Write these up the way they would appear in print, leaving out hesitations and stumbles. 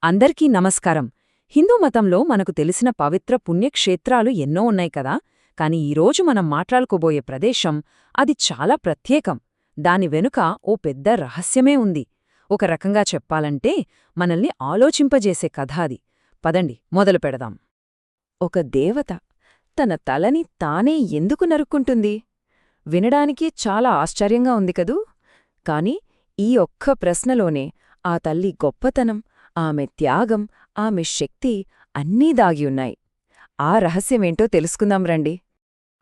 అందరికీ నమస్కారం. హిందూ మతంలో మనకు తెలిసిన పవిత్ర పుణ్యక్షేత్రాలు ఎన్నో ఉన్నాయి కదా, కాని ఈరోజు మనం మాట్లాడుకోబోయే ప్రదేశం అది చాలా ప్రత్యేకం. దాని వెనుక ఓ పెద్ద రహస్యమే ఉంది. ఒక రకంగా చెప్పాలంటే మనల్ని ఆలోచింపజేసే కథ అది. పదండి మొదలు పెడదాం. ఒక దేవత తన తలని తానే ఎందుకు నరుక్కుంటుంది? వినడానికి చాలా ఆశ్చర్యంగా ఉంది కదూ. కాని ఈ ఒక్క ప్రశ్నలోనే ఆ తల్లి గొప్పతనం, ఆమె త్యాగం, ఆమె శక్తి అన్నీ దాగియున్నాయి. ఆ రహస్యమేంటో తెలుసుకుందాం రండి.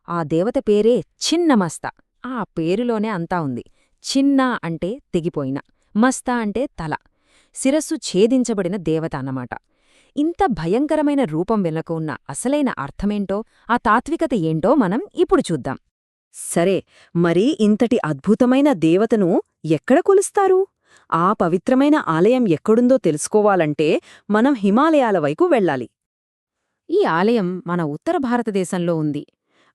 ఆ దేవత పేరే చిన్నమస్త. ఆ పేరులోనే అంతా ఉంది. చిన్న అంటే తెగిపోయిన, మస్త అంటే తల, శిరస్సు ఛేదించబడిన దేవత అన్నమాట. ఇంత భయంకరమైన రూపం వెనుక ఉన్న అసలైన అర్థమేంటో, ఆ తాత్వికత ఏంటో మనం ఇప్పుడు చూద్దాం. సరే, మరి ఇంతటి అద్భుతమైన దేవతను ఎక్కడ కొలుస్తారు? ఆ పవిత్రమైన ఆలయం ఎక్కడుందో తెలుసుకోవాలంటే మనం హిమాలయాల వైపు వెళ్ళాలి. ఈ ఆలయం మన ఉత్తర భారతదేశంలో ఉంది.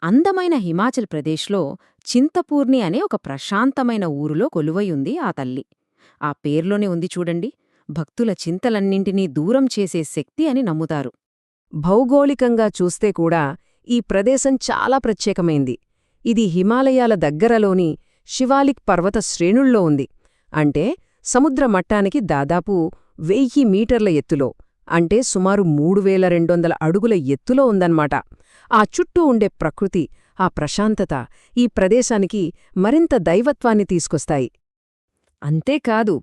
అందమైన హిమాచల్ ప్రదేశ్లో చింతపూర్ణి అనే ఒక ప్రశాంతమైన ఊరులో కొలువై ఉంది ఆ తల్లి. ఆ పేర్లోనే ఉంది చూడండి, భక్తుల చింతలన్నింటినీ దూరం చేసే శక్తి అని నమ్ముతారు. భౌగోళికంగా చూస్తే కూడా ఈ ప్రదేశం చాలా ప్రత్యేకమైంది. ఇది హిమాలయాల దగ్గరలోని శివాలిక్ పర్వత శ్రేణుల్లో ఉంది. అంటే సముద్ర మట్టానికి దాదాపు 1000 మీటర్ల ఎత్తులో, అంటే సుమారు 3200 అడుగుల ఎత్తులో ఉందన్నమాట. ఆ చుట్టూ ఉండే ప్రకృతి, ఆ ప్రశాంతత ఈ ప్రదేశానికి మరింత దైవత్వాన్ని తీసుకొస్తాయి. అంతేకాదు,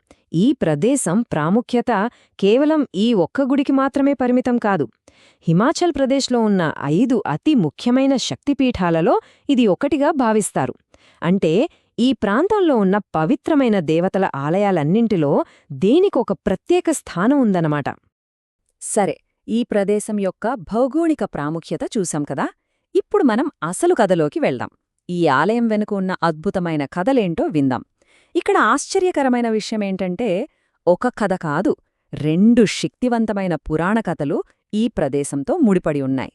ఈ ప్రదేశం ప్రాముఖ్యత కేవలం ఈ ఒక్క గుడికి మాత్రమే పరిమితం కాదు. హిమాచల్ ప్రదేశ్లో ఉన్న 5 అతి ముఖ్యమైన శక్తిపీఠాలలో ఇది ఒకటిగా భావిస్తారు. అంటే ఈ ప్రాంతంలో ఉన్న పవిత్రమైన దేవతల ఆలయాలన్నింటిలో దేనికొక ప్రత్యేక స్థానం ఉందన్నమాట. సరే, ఈ ప్రదేశం యొక్క భౌగోళిక ప్రాముఖ్యత చూశాం కదా. ఇప్పుడు మనం అసలు కథలోకి వెళ్దాం. ఈ ఆలయం వెనుక ఉన్న అద్భుతమైన కథలేంటో విందాం. ఇక్కడ ఆశ్చర్యకరమైన విషయమేంటంటే, ఒక కథ కాదు, 2 శక్తివంతమైన పురాణ కథలు ఈ ప్రదేశంతో ముడిపడి ఉన్నాయి.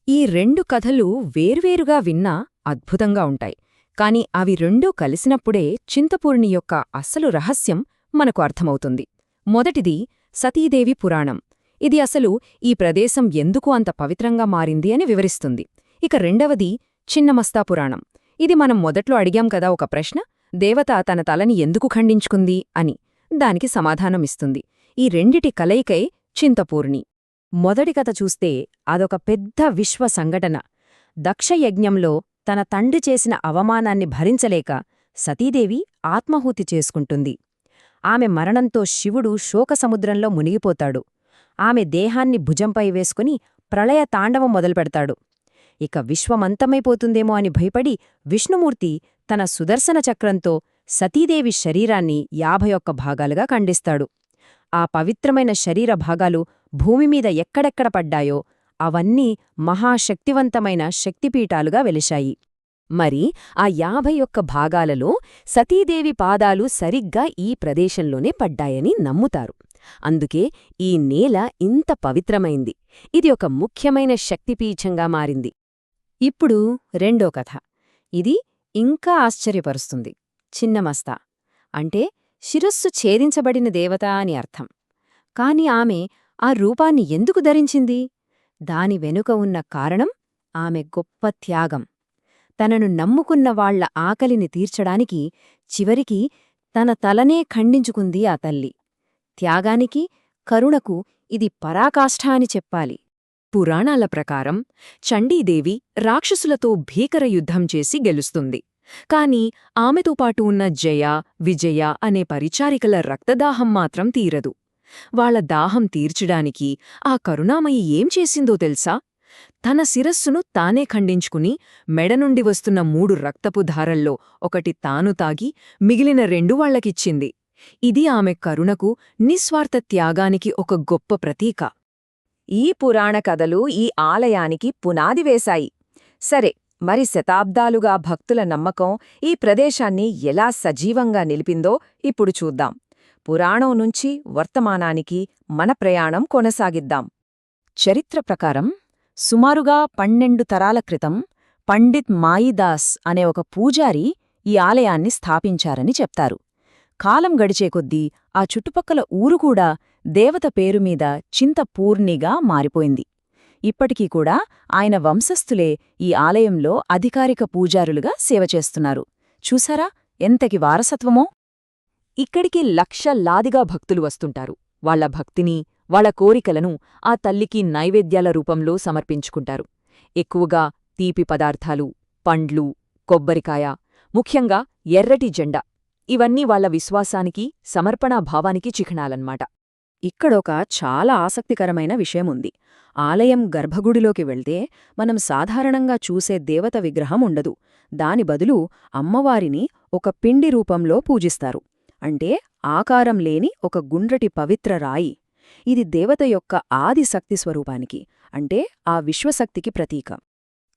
ఈ 2 కథలు వేర్వేరుగా విన్నా అద్భుతంగా ఉంటాయి. కాని అవి రెండూ కలిసినప్పుడే చింతపూర్ణి యొక్క అసలు రహస్యం మనకు అర్థమవుతుంది. మొదటిది సతీదేవి పురాణం. ఇది అసలు ఈ ప్రదేశం ఎందుకు అంత పవిత్రంగా మారింది అని వివరిస్తుంది. ఇక రెండవది చిన్నమస్తా పురాణం. ఇది మనం మొదట్లో అడిగాం కదా ఒక ప్రశ్న, దేవత తన తలని ఎందుకు ఖండించుకుంది అని. దానికి సమాధానమిస్తుంది ఈ రెండిటి కలయికై చింతపూర్ణి. మొదటి కథ చూస్తే అదొక పెద్ద విశ్వ సంఘటన. దక్షయజ్ఞంలో తన తండ్రి చేసిన అవమానాన్ని భరించలేక సతీదేవి ఆత్మాహుతి చేసుకుంటుంది. ఆమె మరణంతో శివుడు శోకసముద్రంలో మునిగిపోతాడు. ఆమె దేహాన్ని భుజంపై వేసుకుని ప్రళయ తాండవం మొదలుపెడతాడు. ఇక విశ్వమంతమైపోతుందేమో అని భయపడి విష్ణుమూర్తి తన సుదర్శన చక్రంతో సతీదేవి శరీరాన్ని 51 భాగాలుగా ఖండిస్తాడు. ఆ పవిత్రమైన శరీర భాగాలు భూమిమీద ఎక్కడెక్కడ పడ్డాయో అవన్నీ మహాశక్తివంతమైన శక్తిపీఠాలుగా వెలిశాయి. మరి ఆ 51 భాగాలలో సతీదేవి పాదాలు సరిగ్గా ఈ ప్రదేశంలోనే పడ్డాయని నమ్ముతారు. అందుకే ఈ నేల ఇంత పవిత్రమైంది. ఇది ఒక ముఖ్యమైన శక్తిపీఠంగా మారింది. ఇప్పుడు రెండో కథ. ఇది ఇంకా ఆశ్చర్యపరుస్తుంది. చిన్నమస్తా అంటే శిరస్సు ఛేదించబడిన దేవత అని అర్థం. కాని ఆమె ఆ రూపాన్ని ఎందుకు ధరించింది? దాని వెనుక ఉన్న కారణం ఆమె గొప్ప త్యాగం. తనను నమ్ముకున్న వాళ్ల ఆకలిని తీర్చడానికి చివరికి తన తలనే ఖండించుకుంది ఆ తల్లి. త్యాగానికి, కరుణకు ఇది పరాకాష్ఠ అని చెప్పాలి. పురాణాల ప్రకారం చండీదేవి రాక్షసులతో భీకర యుద్ధం చేసి గెలుస్తుంది. కాని ఆమెతో పాటు ఉన్న జయ, విజయ అనే పరిచారికల రక్తదాహం మాత్రం తీరదు. వాళ్ల దాహం తీర్చడానికి ఆ కరుణామయి ఏం చేసిందో తెలుసా? తన శిరస్సును తానే ఖండించుకుని మెడనుండి వస్తున్న 3 రక్తపు ధారల్లో ఒకటి తాను తాగి మిగిలిన 2 వాళ్లకిచ్చింది. ఇది ఆమె కరుణకు, నిస్వార్థ త్యాగానికి ఒక గొప్ప ప్రతీక. ఈ పురాణ కథలు ఈ ఆలయానికి పునాది వేశాయి. సరే, మరి శతాబ్దాలుగా భక్తుల నమ్మకం ఈ ప్రదేశాన్ని ఎలా సజీవంగా నిలిపిందో ఇప్పుడు చూద్దాం. పురాణం నుంచి వర్తమానానికి మన ప్రయాణం కొనసాగిద్దాం. చరిత్ర ప్రకారం సుమారుగా 12 తరాల క్రితం పండిత్ మాయిదాస్ అనే ఒక పూజారి ఈ ఆలయాన్ని స్థాపించారని చెప్తారు. కాలం గడిచే కొద్దీ ఆ చుట్టుపక్కల ఊరు కూడా దేవత పేరుమీద చింతపూర్ణిగా మారిపోయింది. ఇప్పటికీ కూడా ఆయన వంశస్థులే ఈ ఆలయంలో అధికారిక పూజారులుగా సేవ చేస్తున్నారు. చూసారా ఎంతకి వారసత్వమో? ఇక్కడికి లక్షలాదిగా భక్తులు వస్తుంటారు. వాళ్ల భక్తిని, వాళ్ల కోరికలను ఆ తల్లికి నైవేద్యాల రూపంలో సమర్పించుకుంటారు. ఎక్కువగా తీపి పదార్థాలు, పండ్లు, కొబ్బరికాయ, ముఖ్యంగా ఎర్రటి జెండా ఇవన్నీ వాళ్ల విశ్వాసానికి, సమర్పణాభావానికి చిహ్నాలన్నమాట. ఇక్కడొక చాలా ఆసక్తికరమైన విషయముంది. ఆలయం గర్భగుడిలోకి వెళ్తే మనం సాధారణంగా చూసే దేవత విగ్రహం ఉండదు. దాని బదులు అమ్మవారిని ఒక పిండి రూపంలో పూజిస్తారు. అంటే ఆకారం లేని ఒక గుండ్రటి పవిత్ర రాయి. ఇది దేవత యొక్క ఆది శక్తి స్వరూపానికి, అంటే ఆ విశ్వశక్తికి ప్రతీక.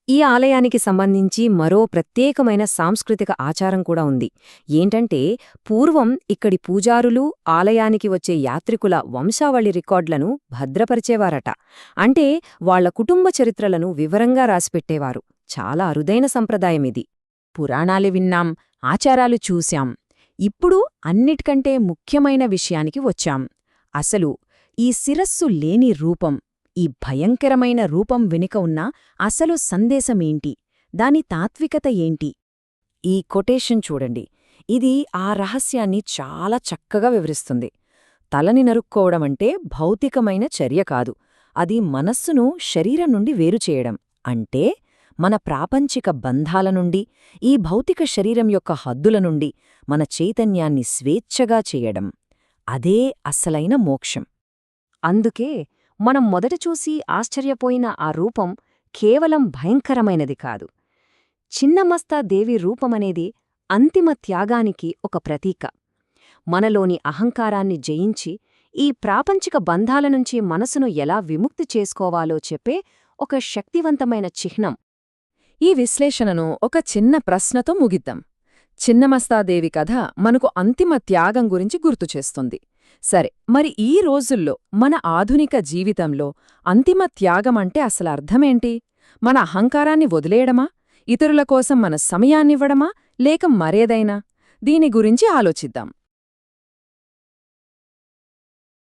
ఈ ఆలయానికి సంబంధించి మరో ప్రత్యేకమైన సాంస్కృతిక ఆచారం కూడా ఉంది. ఏంటంటే పూర్వం ఇక్కడి పూజారులు ఆలయానికి వచ్చే యాత్రికుల వంశావళి రికార్డులను భద్రపరిచేవారట. అంటే వాళ్ల కుటుంబ చరిత్రలను వివరంగా రాసిపెట్టేవారు. చాలా అరుదైన సంప్రదాయమిది. పురాణాలు విన్నాం, ఆచారాలు చూశాం. ఇప్పుడు అన్నిటికంటే ముఖ్యమైన విషయానికి వచ్చాం. అసలు ఈ శిరస్సు లేని రూపం, ఈ భయంకరమైన రూపం వెనుక ఉన్న అసలు సందేశమేంటి, దాని తాత్వికత ఏంటి? ఈ కొటేషన్ చూడండి. ఇది ఆ రహస్యాన్ని చాలా చక్కగా వివరిస్తుంది. తలని నరుక్కోవడమంటే భౌతికమైన చర్య కాదు, అది మనస్సును శరీరం నుండి వేరుచేయడం. అంటే మన ప్రాపంచిక బంధాల నుండి, ఈ భౌతిక శరీరం యొక్క హద్దుల నుండి మన చైతన్యాన్ని స్వేచ్ఛగా చేయడం. అదే అసలైన మోక్షం. అందుకే మనం మొదట చూసి ఆశ్చర్యపోయిన ఆ రూపం కేవలం భయంకరమైనది కాదు. చిన్నమస్తాదేవి రూపమనేది అంతిమ త్యాగానికి ఒక ప్రతీక. మనలోని అహంకారాన్ని జయించి ఈ ప్రాపంచిక బంధాల నుంచి మనసును ఎలా విముక్తి చేసుకోవాలో చెప్పే ఒక శక్తివంతమైన చిహ్నం. ఈ విశ్లేషణను ఒక చిన్న ప్రశ్నతో ముగిద్దాం. చిన్నమస్తాదేవి కథ మనకు అంతిమ త్యాగం గురించి గుర్తుచేస్తుంది. సరే, మరి ఈ రోజుల్లో మన ఆధునిక జీవితంలో అంతిమ త్యాగమంటే అసలు అర్థమేంటి? మన అహంకారాన్ని వదిలేయడమా? ఇతరుల కోసం మన సమయాన్నివ్వడమా? లేక మరేదైనా? దీని గురించి ఆలోచిద్దాం.